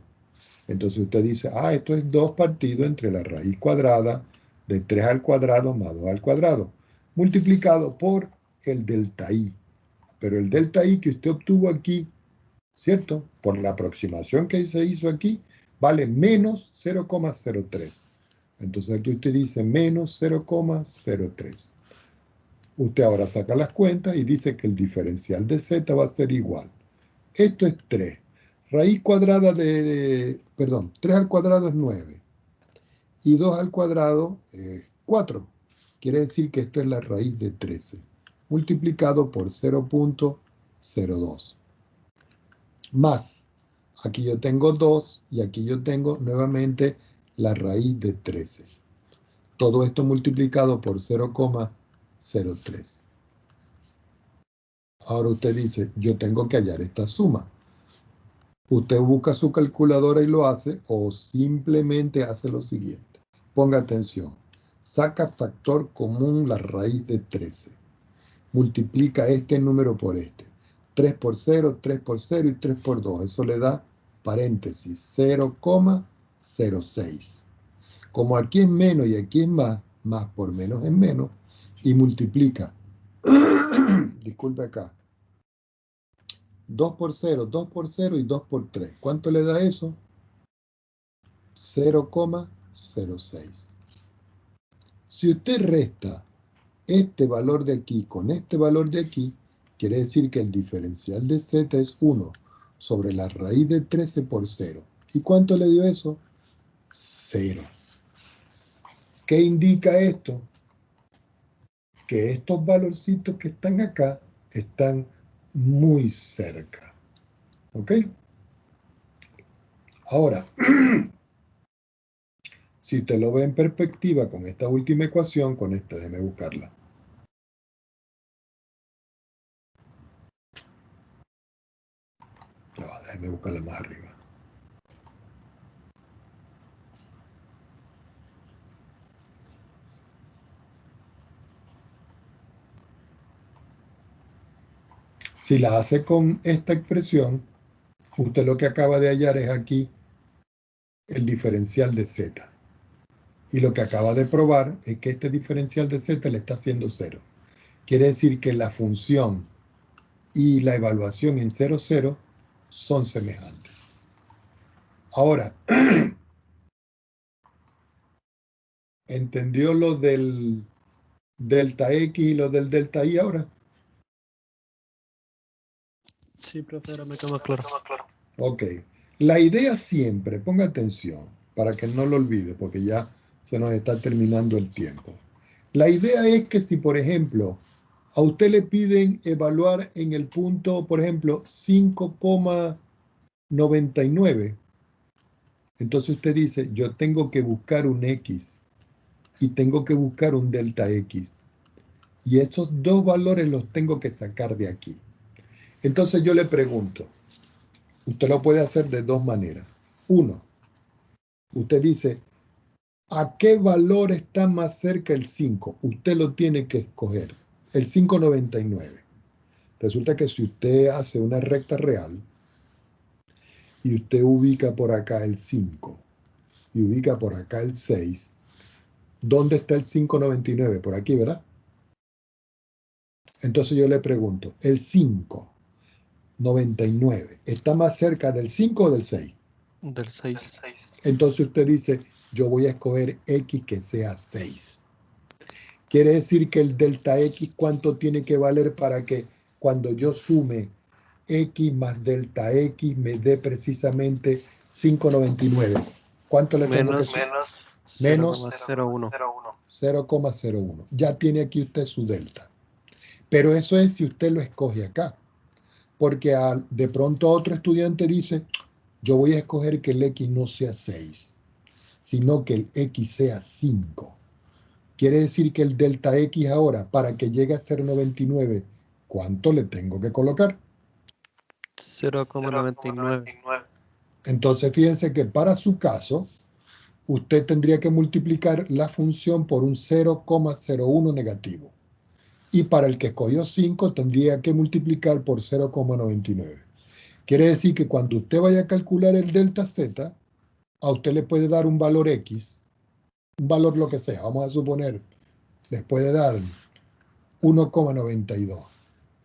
Entonces usted dice, esto es 2 partido entre la raíz cuadrada de 3 al cuadrado más 2 al cuadrado, multiplicado por el delta i. Pero el delta i que usted obtuvo aquí, ¿cierto? Por la aproximación que se hizo aquí, vale menos 0,03. Entonces aquí usted dice menos 0,03. Usted ahora saca las cuentas y dice que el diferencial de z va a ser igual. Esto es 3. Raíz cuadrada perdón, 3 al cuadrado es 9. Y 2 al cuadrado es 4. Quiere decir que esto es la raíz de 13. Multiplicado por 0,02. Más, aquí yo tengo 2 y aquí yo tengo nuevamente la raíz de 13. Todo esto multiplicado por 0,03. Ahora usted dice, yo tengo que hallar esta suma. Usted busca su calculadora y lo hace, o simplemente hace lo siguiente. Ponga atención. Saca factor común la raíz de 13. Multiplica este número por este. 3 por 0, 3 por 0 y 3 por 2. Eso le da, paréntesis, 0,06. Como aquí es menos y aquí es más por menos es menos, y multiplica, disculpe acá, 2 por 0, 2 por 0 y 2 por 3. ¿Cuánto le da eso? 0,06. Si usted resta este valor de aquí con este valor de aquí, quiere decir que el diferencial de z es 1 sobre la raíz de 13 por 0. ¿Y cuánto le dio eso? 0. ¿Qué indica esto? Que estos valorcitos que están acá están muy cerca. ¿Ok? Ahora, si usted lo ve en perspectiva con esta última ecuación, con esta, déjeme buscarla. Ya va, déjeme buscarla más arriba. Si la hace con esta expresión, usted lo que acaba de hallar es aquí el diferencial de z. Y lo que acaba de probar es que este diferencial de z le está haciendo 0. Quiere decir que la función y la evaluación en 0, 0 son semejantes. Ahora, ¿entendió lo del delta X y lo del delta Y ahora? Sí, profe, ahora me queda más claro. Ok. La idea siempre, ponga atención, para que no lo olvide, porque ya se nos está terminando el tiempo. La idea es que si, por ejemplo, a usted le piden evaluar en el punto, por ejemplo, 5,99, entonces usted dice, yo tengo que buscar un X y tengo que buscar un delta X. Y esos dos valores los tengo que sacar de aquí. Entonces yo le pregunto, usted lo puede hacer de dos maneras. Uno, usted dice, ¿a qué valor está más cerca el 5? Usted lo tiene que escoger, el 5,99. Resulta que si usted hace una recta real y usted ubica por acá el 5 y ubica por acá el 6, ¿dónde está el 5,99? Por aquí, ¿verdad? Entonces yo le pregunto, ¿el 5,99 está más cerca del 5 o del 6? Del 6. Entonces usted dice, yo voy a escoger X que sea 6. Quiere decir que el delta X, ¿cuánto tiene que valer para que cuando yo sume X más delta X me dé precisamente 5,99? ¿Cuánto le tengo que sumar? Menos 0,01. 0,01. Ya tiene aquí usted su delta. Pero eso es si usted lo escoge acá. Porque de pronto otro estudiante dice, yo voy a escoger que el X no sea 6, sino que el X sea 5. Quiere decir que el delta X ahora, para que llegue a ser 99, ¿cuánto le tengo que colocar? 0,99. Entonces, fíjense que para su caso, usted tendría que multiplicar la función por un 0,01 negativo. Y para el que escogió 5, tendría que multiplicar por 0,99. Quiere decir que cuando usted vaya a calcular el delta Z, a usted le puede dar un valor X, un valor lo que sea, vamos a suponer, les puede dar 1,92.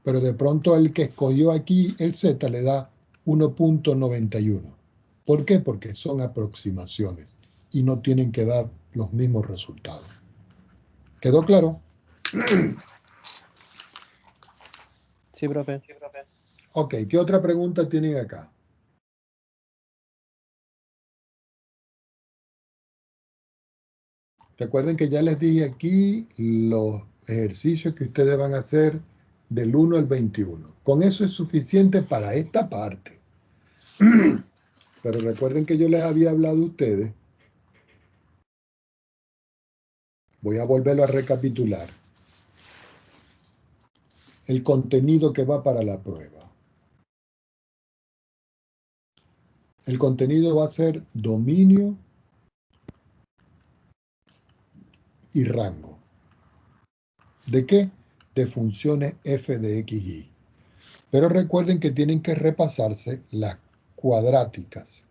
Pero de pronto el que escogió aquí el Z le da 1,91. ¿Por qué? Porque son aproximaciones y no tienen que dar los mismos resultados. ¿Quedó claro? Sí, profe. Ok, ¿qué otra pregunta tienen acá? Recuerden que ya les dije aquí los ejercicios que ustedes van a hacer del 1 al 21. Con eso es suficiente para esta parte. Pero recuerden que yo les había hablado a ustedes. Voy a volverlo a recapitular. El contenido que va para la prueba. El contenido va a ser dominio y rango. ¿De qué? De funciones f de x, y. Pero recuerden que tienen que repasarse las cuadráticas.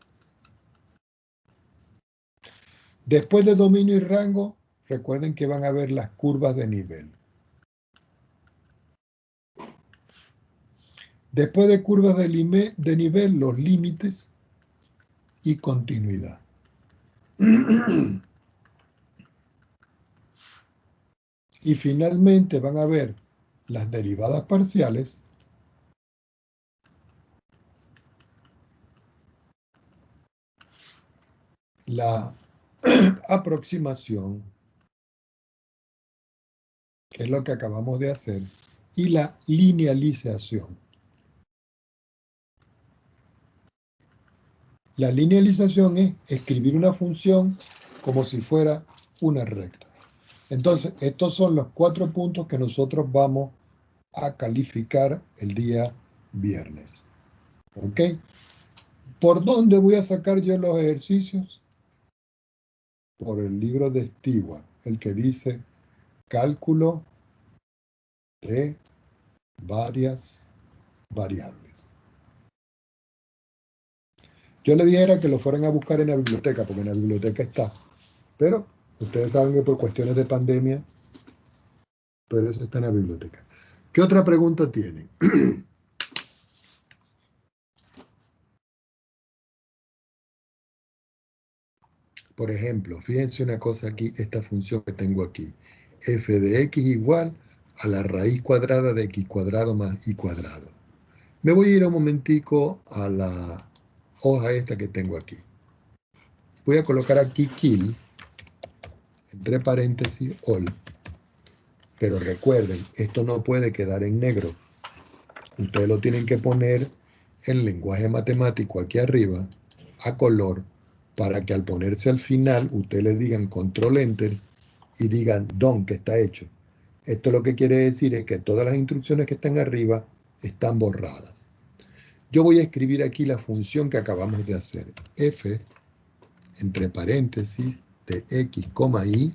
Después de dominio y rango, recuerden que van a ver las curvas de nivel. Después de curvas de nivel, los límites y continuidad. Y finalmente van a ver las derivadas parciales, la aproximación, que es lo que acabamos de hacer, y la linealización. La linealización es escribir una función como si fuera una recta. Entonces, estos son los 4 puntos que nosotros vamos a calificar el día viernes. ¿Ok? ¿Por dónde voy a sacar yo los ejercicios? Por el libro de Stewart, el que dice cálculo de varias variables. Yo le dijera que lo fueran a buscar en la biblioteca, porque en la biblioteca está. Pero ustedes saben que por cuestiones de pandemia, pero eso está en la biblioteca. ¿Qué otra pregunta tienen? Por ejemplo, fíjense una cosa aquí, esta función que tengo aquí. F de x igual a la raíz cuadrada de x cuadrado más y cuadrado. Me voy a ir un momentico a la hoja esta que tengo aquí. Voy a colocar aquí kill, entre paréntesis, all. Pero recuerden, esto no puede quedar en negro. Ustedes lo tienen que poner en lenguaje matemático aquí arriba, a color, para que al ponerse al final, ustedes le digan control enter y digan done, que está hecho. Esto lo que quiere decir es que todas las instrucciones que están arriba están borradas. Yo voy a escribir aquí la función que acabamos de hacer. F, entre paréntesis, de x, y.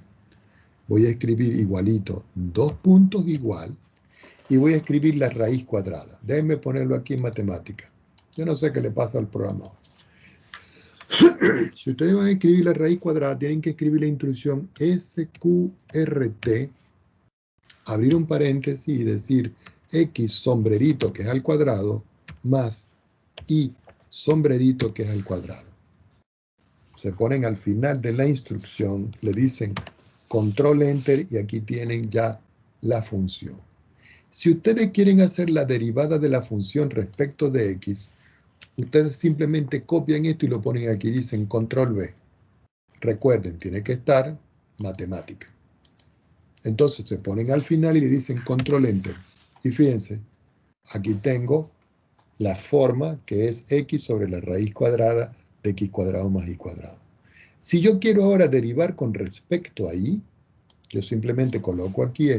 Voy a escribir igualito, 2 puntos igual, y voy a escribir la raíz cuadrada. Déjenme ponerlo aquí en matemática. Yo no sé qué le pasa al programador. Si ustedes van a escribir la raíz cuadrada, tienen que escribir la instrucción SQRT, abrir un paréntesis y decir x sombrerito, que es al cuadrado, más y sombrerito, que es al cuadrado. Se ponen al final de la instrucción, le dicen control enter y aquí tienen ya la función. Si ustedes quieren hacer la derivada de la función respecto de x, ustedes simplemente copian esto y lo ponen aquí, dicen control V. Recuerden, tiene que estar matemática. Entonces se ponen al final y le dicen control enter. Y fíjense, aquí tengo la forma que es x sobre la raíz cuadrada de x cuadrado más y cuadrado. Si yo quiero ahora derivar con respecto a y, Yo simplemente coloco aquí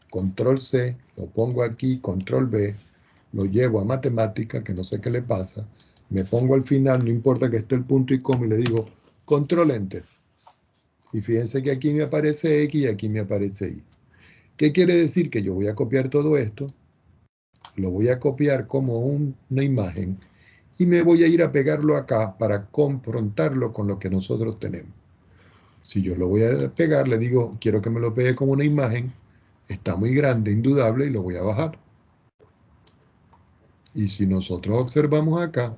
control C, lo pongo aquí, control B, lo llevo a matemática, que no sé qué le pasa, me pongo al final, no importa que esté el punto y coma, y le digo control enter. Y fíjense que aquí me aparece X y aquí me aparece Y. ¿Qué quiere decir? Que yo voy a copiar todo esto, lo voy a copiar como una imagen, y me voy a ir a pegarlo acá para confrontarlo con lo que nosotros tenemos. Si yo lo voy a pegar, le digo, quiero que me lo pegue como una imagen, está muy grande, indudable, y lo voy a bajar. Y si nosotros observamos acá,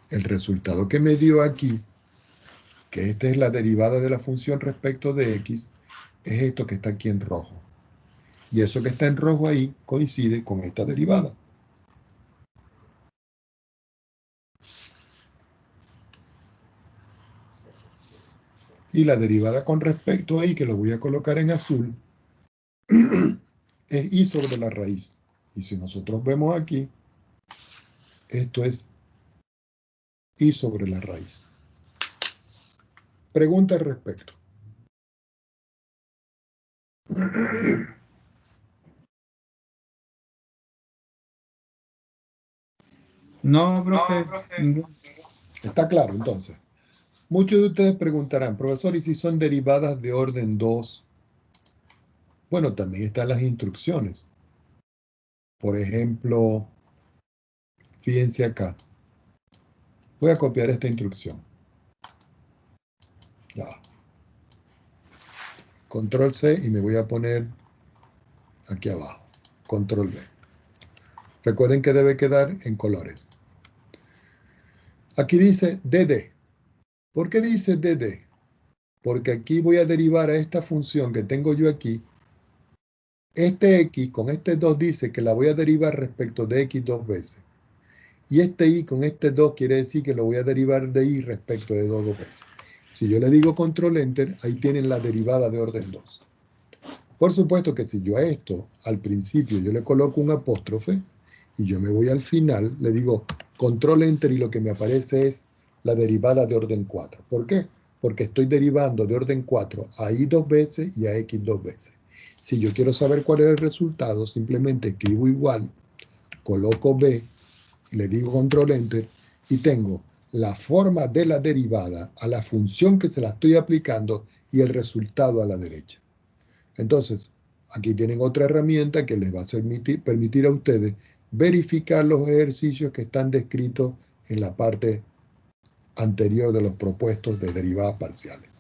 el resultado que me dio aquí, que esta es la derivada de la función respecto de x, es esto que está aquí en rojo. Y eso que está en rojo ahí coincide con esta derivada. Y la derivada con respecto ahí, que lo voy a colocar en azul, es y sobre la raíz. Y si nosotros vemos aquí, esto es y sobre la raíz. Pregunta al respecto. No, profe. Está claro, entonces. Muchos de ustedes preguntarán, profesor, ¿y si son derivadas de orden 2? Bueno, también están las instrucciones. Por ejemplo, fíjense acá. Voy a copiar esta instrucción. Ya. Control C y me voy a poner aquí abajo. Control V. Recuerden que debe quedar en colores. Aquí dice DD. ¿Por qué dice DD? Porque aquí voy a derivar a esta función que tengo yo aquí. Este X con este 2 dice que la voy a derivar respecto de X 2 veces. Y este Y con este 2 quiere decir que lo voy a derivar de Y respecto de 2 veces. Si yo le digo control enter, ahí tienen la derivada de orden 2. Por supuesto que si yo a esto, al principio, yo le coloco un apóstrofe y yo me voy al final, le digo control enter y lo que me aparece es la derivada de orden 4. ¿Por qué? Porque estoy derivando de orden 4 a Y 2 veces y a X 2 veces. Si yo quiero saber cuál es el resultado, simplemente escribo igual, coloco B, y le digo control enter y tengo la forma de la derivada a la función que se la estoy aplicando y el resultado a la derecha. Entonces, aquí tienen otra herramienta que les va a permitir a ustedes verificar los ejercicios que están descritos en la parte anterior de los propuestos de derivadas parciales.